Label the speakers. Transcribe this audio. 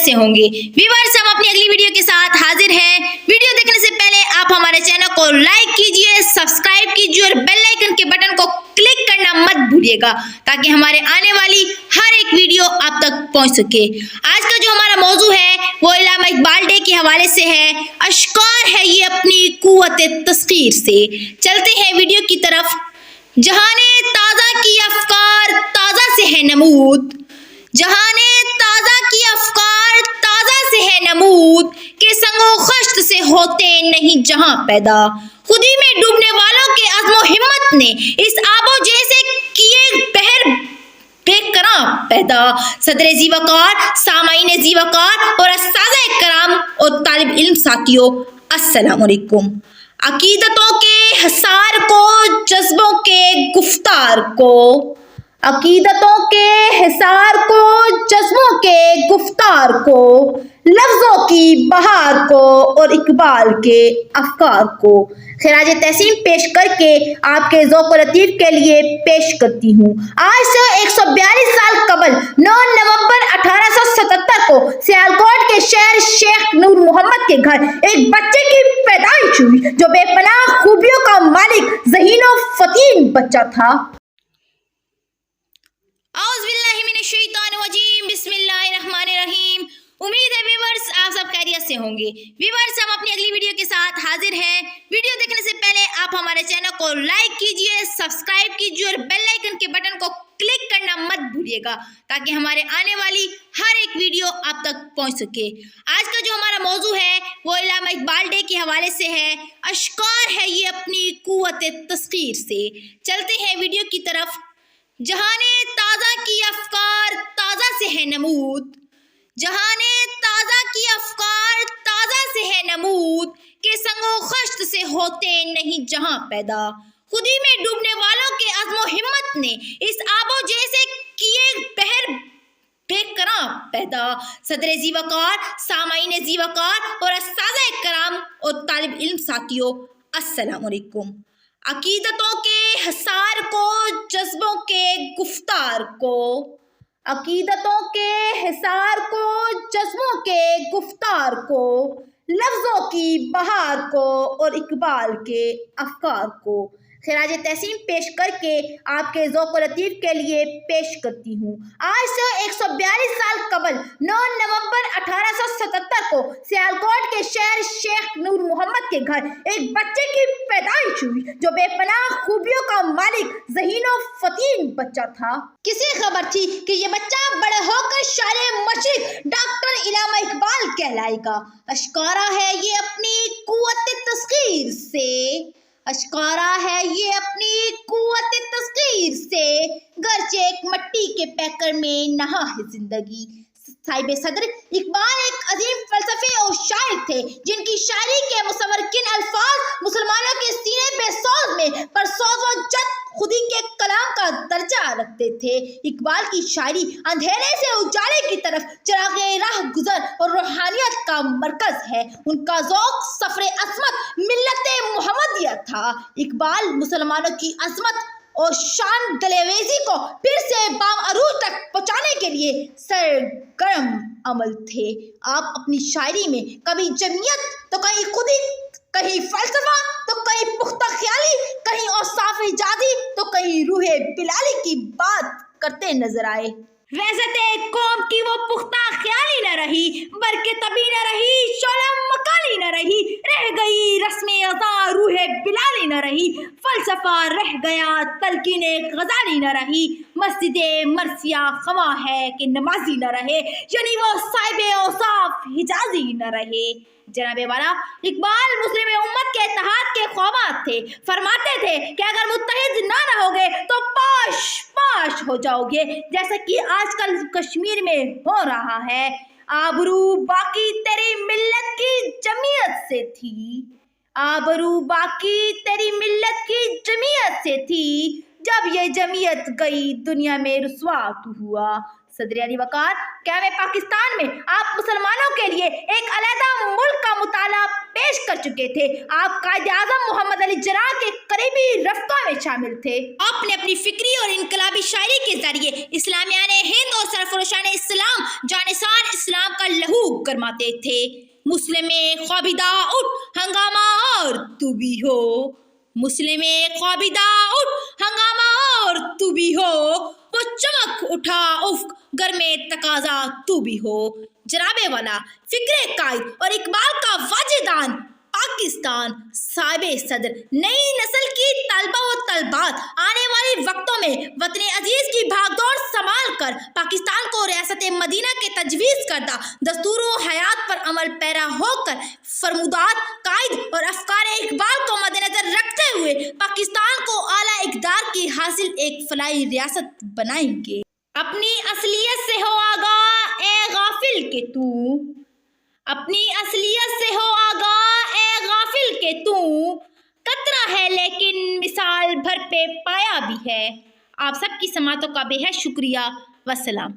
Speaker 1: खैरियत से होंगे। व्यूअर्स, हम अपनी अगली वीडियो के साथ हाजिर हैं। वीडियो देखने से पहले आप हमारे चैनल को लाइक कीजिए, सब्सक्राइब कीजिए और बेल आइकन के बटन को क्लिक करना मत भूलिएगा ताकि हमारे आने वाली हर एक वीडियो आप तक पहुंच सके। आज का जो हमारा मौजू है वो इल्लामा इकबाल डे के हवाले से है। अश्कार है ये अपनी कुव्वत तस्खीर से। चलते हैं वीडियो की तरफ। जहाने ताज़ा की अफकार ताज़ा से है नमूद, जहाने ताज़ा की अफकार ताज़ा से है नमूद, के संगो खश्त से होते नहीं जहां पैदा। खुदी में डूबने वालों के अज़्म व हिम्मत ने इस आबो जैसे किए बहर बेकरां पैदा। सदर ज़ीवकार, सामाईन ज़ीवकार और अस्ताज़े कराम और तालिब इल्म साथियों, अस्सलामु अलैकुम। अकीदतों के हसार को, जज्बों के गुफ्तार को, अकीदतों के हिसार को, जज्बों के गुफ्तार को, लफ्ज़ों की बहार को और इकबाल के अफकार को खिराज तहसीन पेश करके आपके ज़ौक़ लतीफ़ के लिए पेश करती हूँ। आज से 142 साल कबल 9 नवंबर 1877 को सियालकोट के शहर शेख नूर मोहम्मद के घर एक बच्चे की पैदाइश हुई जो बेपनाह खूबियों का मालिक ज़हीन व फ़तीन बच्चा था। उम्मीद है व्यूअर्स आप सब खैरियत से होंगे। व्यूअर्स, हम अपनी अगली वीडियो के साथ हाजिर हैं। वीडियो देखने से पहले आप हमारे चैनल को लाइक कीजिए, सब्सक्राइब कीजिए और बेल आइकन के बटन को क्लिक करना मत भूलिएगा ताकि हमारे आने वाली हर एक वीडियो आप तक पहुंच सके। आज का जो हमारा मौजू है वो इल्लामा इकबाल डे के हवाले से है। अश्कार है ये अपनी कुव्वत तस्खीर से। चलते हैं वीडियो की तरफ। जहाने ताज़ा की अफकार ताज़ा से है नमूद, जहाने ताज़ा की अफकार ताज़ा से है नमूद, के संगो खश्त से होते नहीं जहां पैदा। खुदी में डूबने वालों के अज़्म व हिम्मत ने इस आबो जैसे किए बहर बेकरां पैदा। सदर ज़ीवकार, सामाईन ज़ीवकार और अस्ताज़े कराम और तालिब इल्म साथियों, अस्सलामु अलैकुम। अकीदतों के हसार को, जज्बों के गुफ्तार को, अकीदतों के हिसार को, जज्बों के गुफ्तार को, लफ्ज़ों की बहार को और इकबाल के अफकार को खिराज तहसीन पेश करके आपके ज़ौक़ लतीफ़ के लिए पेश करती हूँ। आज से 142 साल कबल 9 नवंबर 1877 को सियालकोट के शहर शेख नूर मोहम्मद के घर एक बच्चे की पैदाइश हुई जो बेपनाह खूबियों का मालिक ज़हीन व फ़तीन बच्चा था। किसे खबर थी कि ये बच्चा बड़े होकर शारे मशरिक़ डॉक्टर इल्लामा इकबाल कहलाएगा। अश्कारा है ये अपनी कुव्वत तस्खीर से। अश्कारा है ये अपनी कुव्वत तस्खीर से। गरचे एक मट्टी के पैकर में नहा है जिंदगी। साहिब सदर इकबाल एक अजीम फलसफे और शायर थे जिनकी शायरी के मुसव्वरकिन अल्फाज मुसलमानों के सीने पे सोज में पर सोज व जद खुदी के कलाम का दर्जा रखते थे। इकबाल की शायरी अंधेरे से उजाले की तरफ चिरागे राह गुजर और रूहानियत का मरकज है। उनका ज़ौक़ सफ़रे अज़मत मिल्लत मुहम्मदिया था। इकबाल मुसलमानों की अज़मत और शान दलेवेज़ी को फिर से बाम-अरूज तक पहुँचाने के लिए सरगर्म अमल थे। आप अपनी शायरी में कभी जमीयत तो कहीं खुदी, कहीं फ़लसफ़ा तो कहीं पुख्ता ख्याली, कहीं औसाफ़ इजाज़ी तो कहीं रूहे बिलाली की बात करते नजर आए। वैसे तो कौम की वो पुख्ता ख्याली न रही, बरके तभी न रही, शोला मकाली न रही, रह गई रस्मे अज़ा रूहे बिलाली न रही, फ़लसफ़ा रह गया तलकीने ग़ज़ाली न रही, मस्जिदे मरसिया खमा है कि नमाजी न रहे, यानी वो साहिबे औसाफ़ हिजाज़ी न रहे। जनाबे वाला इकबाल मुस्लिम उम्मत के इत्तेहाद के ख्वाबाज़ थे। फरमाते थे कि अगर मुत्तहिद ना रहोगे तो पाश पाश हो जाओगे, जैसा कि आजकल कश्मीर में हो रहा है। आबरू बाकी तेरी मिल्लत की जमीयत से थी, आबरू बाकी तेरी मिल्लत की जमीयत से थी, जब ये जमीयत गई दुनिया में रुसवा तू हुआ। صدر علی وقار قیام پاکستان میں آپ مسلمانوں کے لیے ایک علیحدہ ملک کا مطالبہ پیش کر چکے تھے۔ آپ قائد اعظم محمد علی جناح کے قریبی رفقا میں شامل تھے۔ آپ نے اپنی فکری اور انقلابی شاعری کے ذریعے اسلامیان ہند اور سرفروشان اسلام جانثار اسلام کا لہو گرماتے تھے۔ مسلم خوابیدہ اٹھ ہنگامہ اور تو بھی ہو، مسلم خوابیدہ اٹھ ہنگامہ اور تو بھی ہو، وہ چمک اٹھا افق گر میں تقاضا تو بھی ہو۔ جناب والا فکر قائد اور اقبال کا واجدان پاکستان صاحب صدر نئی نسل کی طلبہ و طالبات آنے والے وقتوں میں وطن عزیز کی بھاگ دوڑ سنبھال کر پاکستان کو ریاست مدینہ کے تجویز کردہ دستور و حیات پر عمل پیرا ہو کر فرمودات قائد اور افکار اقبال کو مد نظر رکھتے ہوئے پاکستان کو اعلیٰ اقدار کی حاصل ایک فلاحی ریاست بنائیں گے۔ اپنی اصلیت سے ہو آگاہ اے غافل کہ تو، اپنی اصلیت سے ہو آگاہ اے غافل کہ تو، قطرہ ہے لیکن مثال بھر پہ پایا بھی ہے۔ آپ سب کی سماعتوں کا بے حد شکریہ۔ والسلام۔